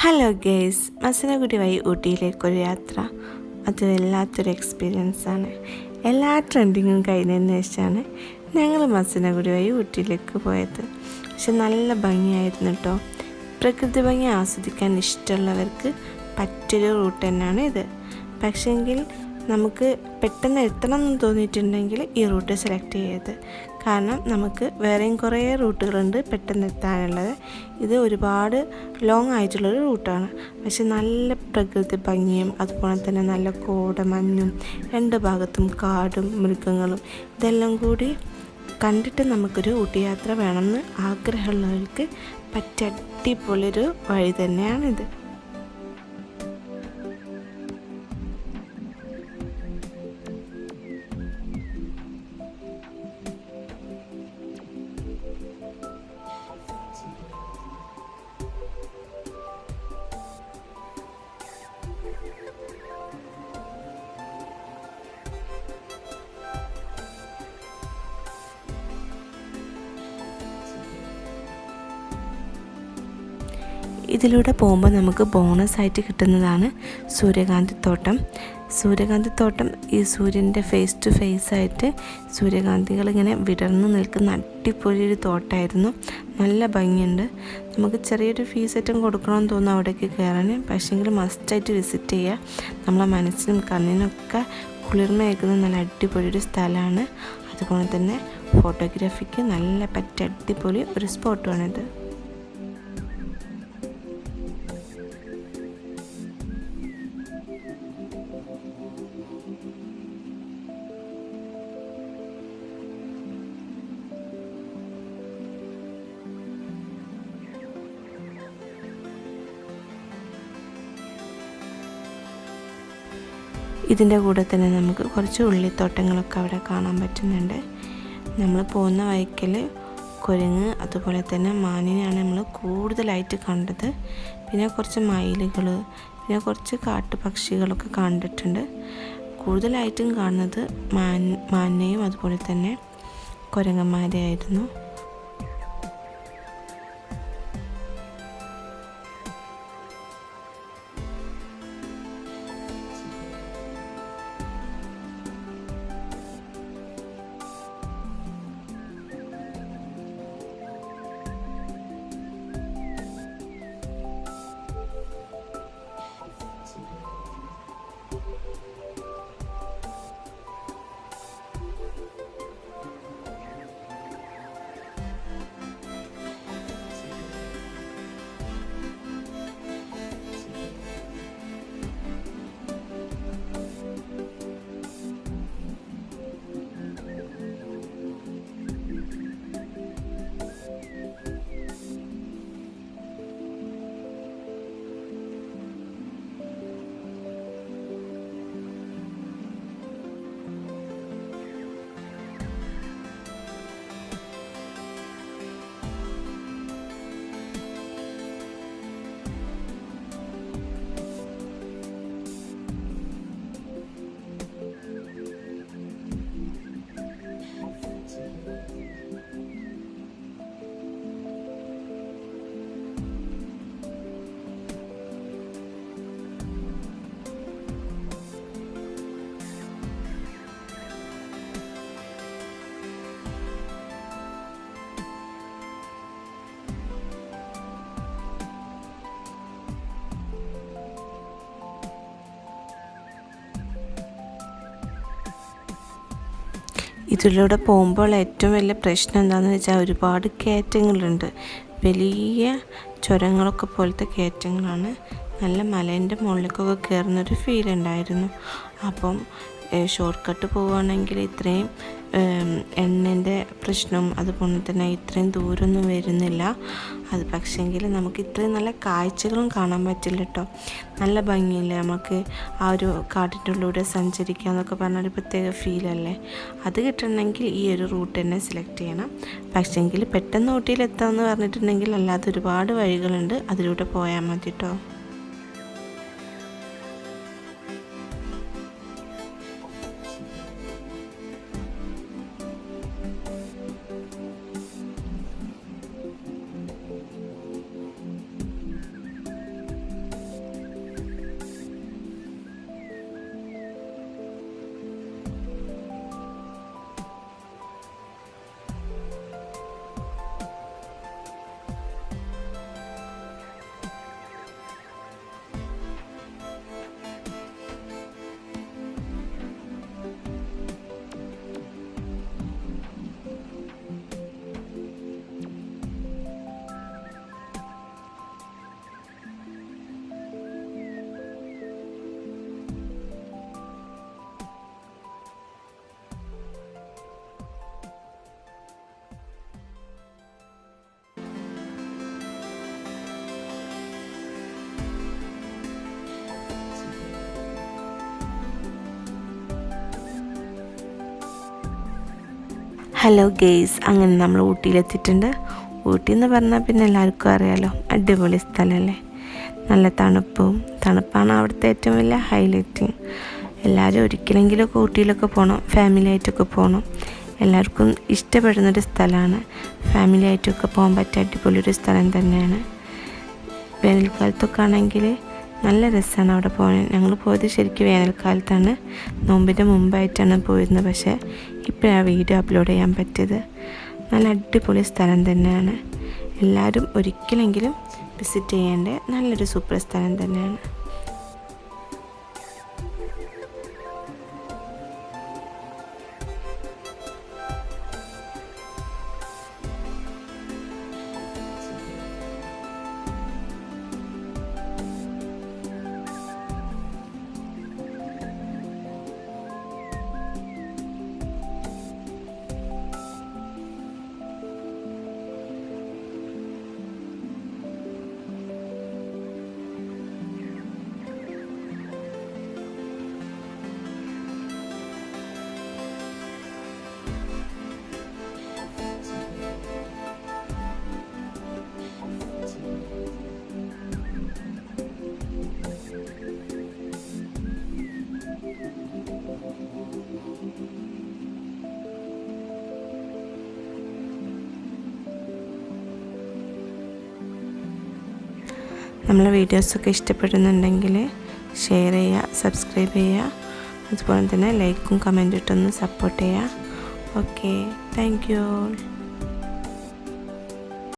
Hello guys, Masinagudi വഴി ഊട്ടിയിലേക്കൊരു യാത്ര. അത് വല്ലാത്തൊരു എക്സ്പീരിയൻസാണ്. എല്ലാ ട്രെൻഡിങ്ങും കഴിഞ്ഞതിന് ശേഷമാണ് ഞങ്ങൾ മസനഗുഡി വഴി ഊട്ടിയിലേക്ക് പോയത്. പക്ഷെ നല്ല ഭംഗിയായിരുന്നു കേട്ടോ. പ്രകൃതി ഭംഗി ആസ്വദിക്കാൻ ഇഷ്ടമുള്ളവർക്ക് പറ്റിയൊരു റൂട്ട് തന്നെയാണ് ഇത്. പക്ഷേങ്കിൽ നമുക്ക് പെട്ടെന്ന് എത്തണം എന്ന് തോന്നിയിട്ടുണ്ടെങ്കിൽ ഈ റൂട്ട് സെലക്ട് ചെയ്യരുത്. കാരണം നമുക്ക് വേറെയും കുറേ റൂട്ടുകളുണ്ട് പെട്ടെന്ന് എത്താനുള്ളത്. ഇത് ഒരുപാട് ലോങ് ആയിട്ടുള്ളൊരു റൂട്ടാണ്. പക്ഷെ നല്ല പ്രകൃതി ഭംഗിയും അതുപോലെ തന്നെ നല്ല കോടമഞ്ഞും രണ്ട് ഭാഗത്തും കാടും മൃഗങ്ങളും ഇതെല്ലാം കൂടി കണ്ടിട്ട് നമുക്കൊരു ഊട്ടി യാത്ര വേണമെന്ന് ആഗ്രഹമുള്ളവർക്ക് പറ്റിയ അടിപൊളിയൊരു വഴി തന്നെയാണിത്. ഇതിലൂടെ പോകുമ്പോൾ നമുക്ക് ബോണസായിട്ട് കിട്ടുന്നതാണ് സൂര്യകാന്തിത്തോട്ടം. സൂര്യകാന്തിത്തോട്ടം ഈ സൂര്യൻ്റെ ഫേസ് ടു ഫേസ് ആയിട്ട് സൂര്യകാന്തികൾ ഇങ്ങനെ വിടർന്നു നിൽക്കുന്ന അടിപൊളിയൊരു തോട്ടമായിരുന്നു. നല്ല ഭംഗിയുണ്ട്. നമുക്ക് ചെറിയൊരു ഫീസ് ഐറ്റം കൊടുക്കണമെന്ന് തോന്നുന്നു അവിടേക്ക് കയറാൻ. പക്ഷേങ്കിൽ മസ്റ്റായിട്ട് വിസിറ്റ് ചെയ്യുക. നമ്മളെ മനസ്സിനും കണ്ണിനൊക്കെ കുളിർമയേക്കുന്ന നല്ല അടിപൊളിയൊരു സ്ഥലമാണ്. അതുപോലെ തന്നെ ഫോട്ടോഗ്രാഫിക്ക് നല്ല പറ്റിയ അടിപൊളി ഒരു സ്പോട്ടുമാണിത്. ഇതിൻ്റെ കൂടെ തന്നെ നമുക്ക് കുറച്ച് ഉള്ളിത്തോട്ടങ്ങളൊക്കെ അവിടെ കാണാൻ പറ്റുന്നുണ്ട്. നമ്മൾ പോകുന്ന വഴിക്കൽ കുരങ്ങ് അതുപോലെ തന്നെ മാനിനെയാണ് നമ്മൾ കൂടുതലായിട്ട് കണ്ടത്. പിന്നെ കുറച്ച് മയിലുകൾ, പിന്നെ കുറച്ച് കാട്ടുപക്ഷികളൊക്കെ കണ്ടിട്ടുണ്ട്. കൂടുതലായിട്ടും കാണുന്നത് മാനിനെയും അതുപോലെ തന്നെ കുരങ്ങന്മാരെയായിരുന്നു. ഇതിലൂടെ പോകുമ്പോൾ ഏറ്റവും വലിയ പ്രശ്നം എന്താണെന്ന് വെച്ചാൽ ഒരുപാട് കയറ്റങ്ങളുണ്ട്. വലിയ ചുരങ്ങളൊക്കെ പോലത്തെ കയറ്റങ്ങളാണ്. നല്ല മലേൻ്റെ മുകളിലേക്കൊക്കെ കയറുന്നൊരു ഫീൽ ഉണ്ടായിരുന്നു. അപ്പം ഷോർട്ട് കട്ട് പോവുകയാണെങ്കിൽ ഇത്രയും എണ്ണൻ്റെ പ്രശ്നം അതുപോലെ തന്നെ ഇത്രയും ദൂരമൊന്നും വരുന്നില്ല. അത് പക്ഷേങ്കിൽ നമുക്ക് ഇത്രയും നല്ല കാഴ്ചകളും കാണാൻ പറ്റില്ല കേട്ടോ. നല്ല ഭംഗിയില്ലേ നമുക്ക് ആ ഒരു കാട്ടിൻ്റെ ഉള്ളിലൂടെ സഞ്ചരിക്കുക എന്നൊക്കെ പറഞ്ഞൊരു പ്രത്യേക ഫീലല്ലേ. അത് കിട്ടണമെങ്കിൽ ഈ ഒരു റൂട്ട് തന്നെ സെലക്ട് ചെയ്യണം. പക്ഷേങ്കിൽ പെട്ടെന്ന് ഊട്ടിയിലെത്താമെന്ന് പറഞ്ഞിട്ടുണ്ടെങ്കിൽ അല്ലാതെ ഒരുപാട് വഴികളുണ്ട്, അതിലൂടെ പോയാൽ മതി കേട്ടോ. ഹലോ ഗെയ്സ്, അങ്ങനെ നമ്മൾ ഊട്ടിയിലെത്തിയിട്ടുണ്ട്. ഊട്ടി എന്ന് പറഞ്ഞാൽ പിന്നെ എല്ലാവർക്കും അറിയാലോ, അടിപൊളി സ്ഥലമല്ലേ. നല്ല തണുപ്പാണ് അവിടുത്തെ ഏറ്റവും വലിയ ഹൈലൈറ്റിങ്. എല്ലാവരും ഒരിക്കലെങ്കിലുമൊക്കെ ഊട്ടിയിലൊക്കെ പോകണം, ഫാമിലി ആയിട്ടൊക്കെ പോകണം. എല്ലാവർക്കും ഇഷ്ടപ്പെടുന്നൊരു സ്ഥലമാണ്. ഫാമിലി ആയിട്ടൊക്കെ പോകാൻ പറ്റിയ അടിപൊളി ഒരു സ്ഥലം തന്നെയാണ്. വേനൽക്കാലത്തൊക്കെ ആണെങ്കിൽ നല്ല രസമാണ് അവിടെ പോകാൻ. ഞങ്ങൾ പോയത് ശരിക്കും വേനൽക്കാലത്താണ്, നോമ്പിൻ്റെ മുമ്പായിട്ടാണ് പോയിരുന്നത്. പക്ഷേ ഇപ്പോഴാണ് വീഡിയോ അപ്ലോഡ് ചെയ്യാൻ പറ്റിയത്. നല്ല അടിപൊളി സ്ഥലം തന്നെയാണ്. എല്ലാവരും ഒരിക്കലെങ്കിലും വിസിറ്റ് ചെയ്യേണ്ട നല്ലൊരു സൂപ്പർ സ്ഥലം തന്നെയാണ്. നമ്മളെ വീഡിയോസൊക്കെ ഇഷ്ടപ്പെടുന്നുണ്ടെങ്കിൽ ഷെയർ ചെയ്യുക, സബ്സ്ക്രൈബ് ചെയ്യുക, അതുപോലെ തന്നെ ലൈക്കും കമൻറ്റും ഇട്ടൊന്ന് സപ്പോർട്ട് ചെയ്യുക. Okay, thank you.